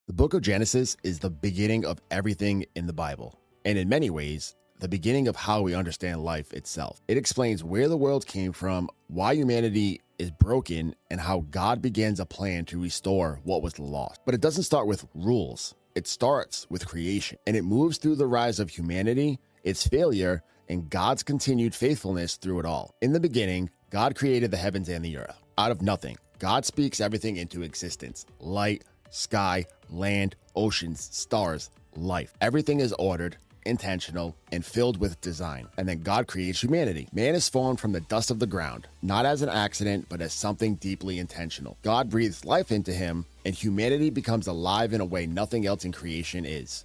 The book of Genesis is the beginning of everything in the Bible, and in many ways, the beginning of how we understand life itself. It explains where the world came from, why humanity is broken, and how God begins a plan to restore what was lost. But it doesn't start with rules. It starts with creation, and it moves through the rise of humanity, its failure, and God's continued faithfulness through it all. In the beginning, God created the heavens and the earth. Out of nothing, God speaks everything into existence: light, sky, land, oceans, stars, life. Everything is ordered, intentional, and filled with design. And then God creates humanity. Man is formed from the dust of the ground, not as an accident, but as something deeply intentional. God breathes life into him, and humanity becomes alive in a way nothing else in creation is.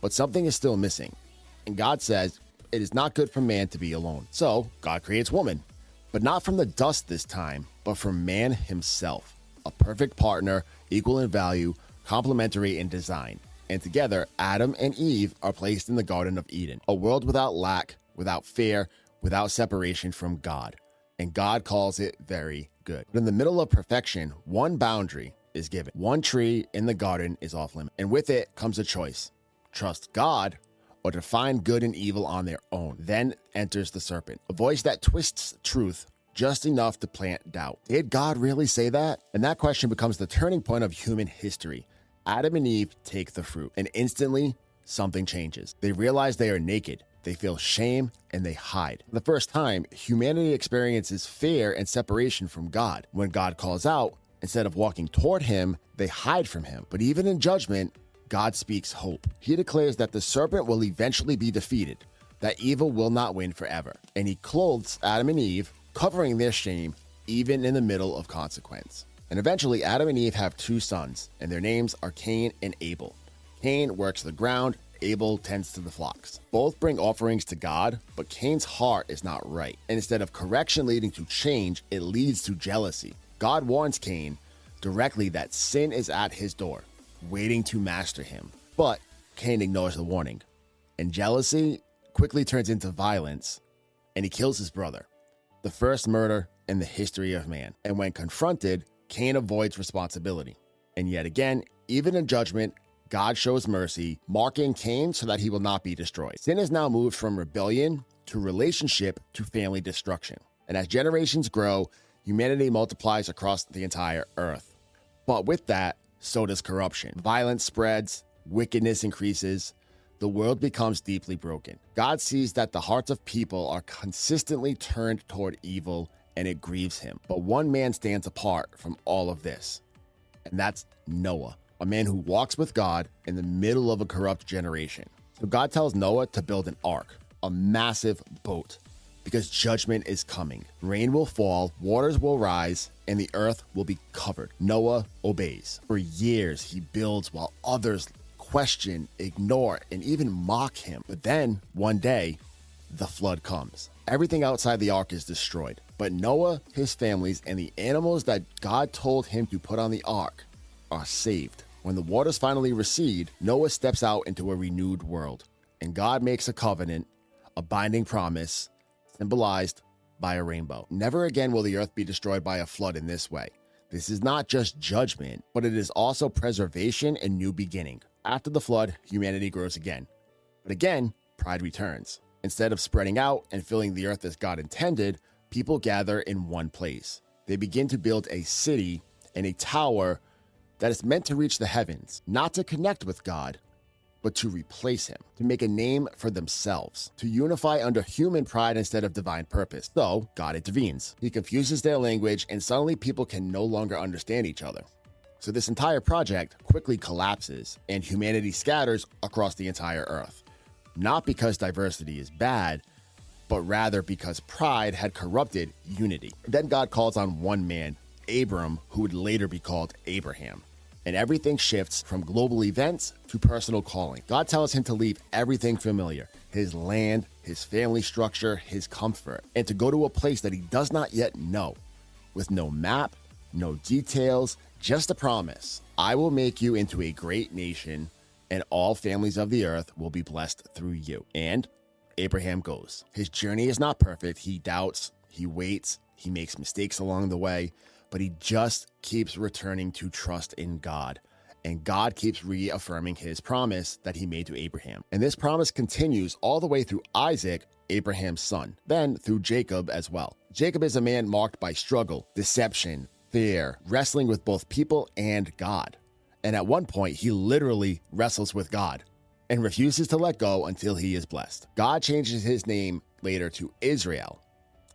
But something is still missing. And God says, it is not good for man to be alone. So God creates woman, but not from the dust this time, but from man himself. A perfect partner, equal in value, complementary in design. And together, Adam and Eve are placed in the Garden of Eden, a world without lack, without fear, without separation from God. And God calls it very good. But in the middle of perfection, one boundary is given. One tree in the garden is off limits. And with it comes a choice: trust God or to find good and evil on their own. Then enters the serpent, a voice that twists truth just enough to plant doubt. Did God really say that? And that question becomes the turning point of human history. Adam and Eve take the fruit, and instantly something changes. They realize they are naked, they feel shame, and they hide. For the first time, humanity experiences fear and separation from God. When God calls out, instead of walking toward him, they hide from him. But even in judgment, God speaks hope. He declares that the serpent will eventually be defeated, that evil will not win forever. And he clothes Adam and Eve, covering their shame even in the middle of consequence. And eventually, Adam and Eve have two sons, and their names are Cain and Abel. Cain works the ground, Abel tends to the flocks. Both bring offerings to God, but Cain's heart is not right. And instead of correction leading to change, it leads to jealousy. God warns Cain directly that sin is at his door, waiting to master him. But Cain ignores the warning, and jealousy quickly turns into violence, and he kills his brother. The first murder in the history of man. And when confronted, Cain avoids responsibility. And yet again, even in judgment, God shows mercy, marking Cain so that he will not be destroyed. Sin has now moved from rebellion to relationship to family destruction. And as generations grow, humanity multiplies across the entire earth. But with that, so does corruption. Violence spreads, wickedness increases, the world becomes deeply broken. God sees that the hearts of people are consistently turned toward evil, and it grieves him. But one man stands apart from all of this, and that's Noah, a man who walks with God in the middle of a corrupt generation. So God tells Noah to build an ark, a massive boat, because judgment is coming. Rain will fall, waters will rise, and the earth will be covered. Noah obeys. For years, he builds while others question, ignore, and even mock him. But then, one day, the flood comes. Everything outside the ark is destroyed. But Noah, his families, and the animals that God told him to put on the ark are saved. When the waters finally recede, Noah steps out into a renewed world. And God makes a covenant, a binding promise, symbolized by a rainbow. Never again will the earth be destroyed by a flood in this way. This is not just judgment, but it is also preservation and new beginning. After the flood, humanity grows again. But again, pride returns. Instead of spreading out and filling the earth as God intended, people gather in one place. They begin to build a city and a tower that is meant to reach the heavens, not to connect with God, but to replace him, to make a name for themselves, to unify under human pride instead of divine purpose. So God intervenes. He confuses their language, and suddenly people can no longer understand each other. So this entire project quickly collapses, and humanity scatters across the entire earth. Not because diversity is bad, but rather because pride had corrupted unity. Then God calls on one man, Abram, who would later be called Abraham. And everything shifts from global events to personal calling. God tells him to leave everything familiar, his land, his family structure, his comfort, and to go to a place that he does not yet know, with no map, no details, just a promise. I will make you into a great nation, and all families of the earth will be blessed through you. And Abraham goes. His journey is not perfect. He doubts, he waits, he makes mistakes along the way, but he just keeps returning to trust in God. And God keeps reaffirming his promise that he made to Abraham. And this promise continues all the way through Isaac, Abraham's son, then through Jacob as well. Jacob is a man marked by struggle, deception, fear, wrestling with both people and God. And at one point, he literally wrestles with God and refuses to let go until he is blessed. God changes his name later to Israel.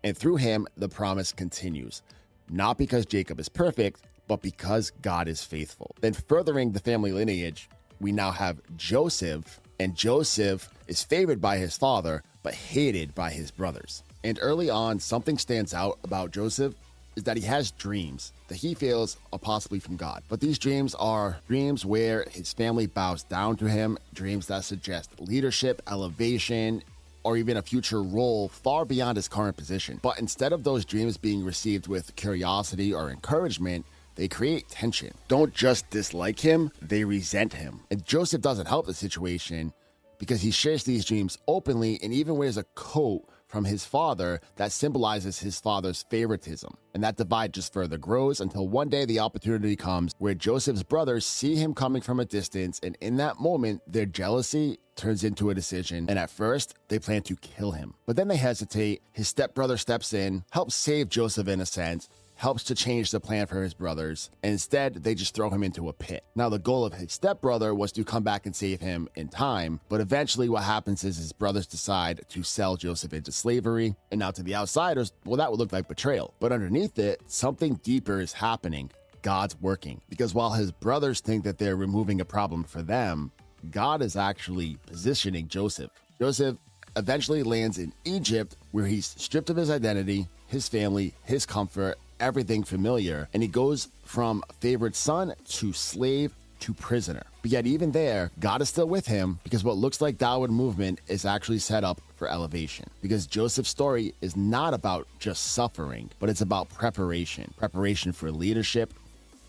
And through him, the promise continues. Not because Jacob is perfect, but because God is faithful. Then furthering the family lineage, we now have Joseph, and Joseph is favored by his father, but hated by his brothers. And early on, something stands out about Joseph is that he has dreams that he feels are possibly from God. But these dreams are dreams where his family bows down to him, dreams that suggest leadership, elevation, or even a future role far beyond his current position. But instead of those dreams being received with curiosity or encouragement, they create tension. Don't just dislike him, they resent him. And Joseph doesn't help the situation because he shares these dreams openly and even wears a coat from his father that symbolizes his father's favoritism. And that divide just further grows until one day the opportunity comes where Joseph's brothers see him coming from a distance, and in that moment, their jealousy turns into a decision. And at first, they plan to kill him. But then they hesitate. His stepbrother steps in, helps save Joseph in a sense, helps to change the plan for his brothers, and instead they just throw him into a pit. Now the goal of his stepbrother was to come back and save him in time, but eventually what happens is his brothers decide to sell Joseph into slavery, and now to the outsiders, well, that would look like betrayal. But underneath it, something deeper is happening. God's working. Because while his brothers think that they're removing a problem for them, God is actually positioning Joseph. Joseph eventually lands in Egypt, where he's stripped of his identity, his family, his comfort, everything familiar, and he goes from favored son to slave to prisoner. But yet even there, God is still with him, because what looks like downward movement is actually set up for elevation. Because Joseph's story is not about just suffering, but it's about preparation. Preparation for leadership,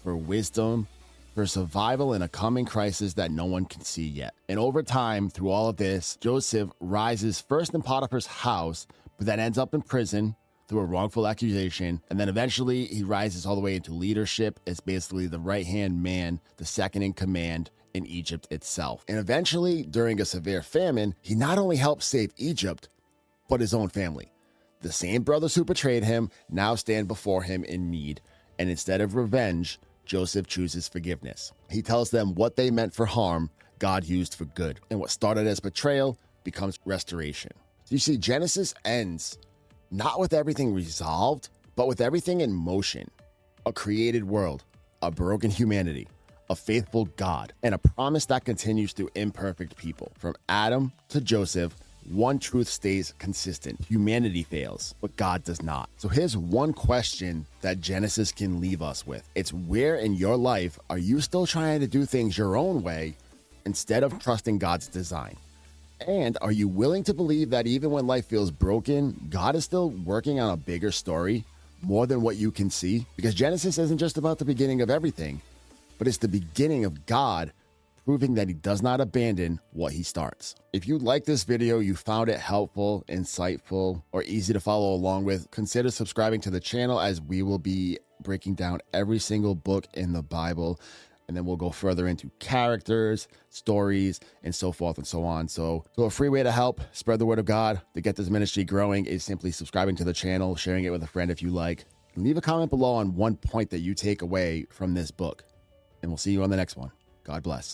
for wisdom, for survival in a coming crisis that no one can see yet. And over time, through all of this, Joseph rises first in Potiphar's house, but then ends up in prison through a wrongful accusation, and then eventually he rises all the way into leadership as basically the right-hand man, the second in command in Egypt itself. And eventually, during a severe famine, he not only helps save Egypt, but his own family. The same brothers who betrayed him now stand before him in need, and instead of revenge, Joseph chooses forgiveness. He tells them what they meant for harm, God used for good, and what started as betrayal becomes restoration. So you see, Genesis ends not with everything resolved, but with everything in motion. A created world, a broken humanity, a faithful God, and a promise that continues through imperfect people. From Adam to Joseph, one truth stays consistent. Humanity fails, but God does not. So here's one question that Genesis can leave us with. It's, where in your life are you still trying to do things your own way instead of trusting God's design? And are you willing to believe that even when life feels broken, God is still working on a bigger story, more than what you can see? Because Genesis isn't just about the beginning of everything, but it's the beginning of God proving that he does not abandon what he starts. If you like this video, you found it helpful, insightful, or easy to follow along with, consider subscribing to the channel, as we will be breaking down every single book in the Bible. And then we'll go further into characters, stories, and so forth and so on. So a free way to help spread the word of God, to get this ministry growing, is simply subscribing to the channel, sharing it with a friend if you like. And leave a comment below on one point that you take away from this book. And we'll see you on the next one. God bless.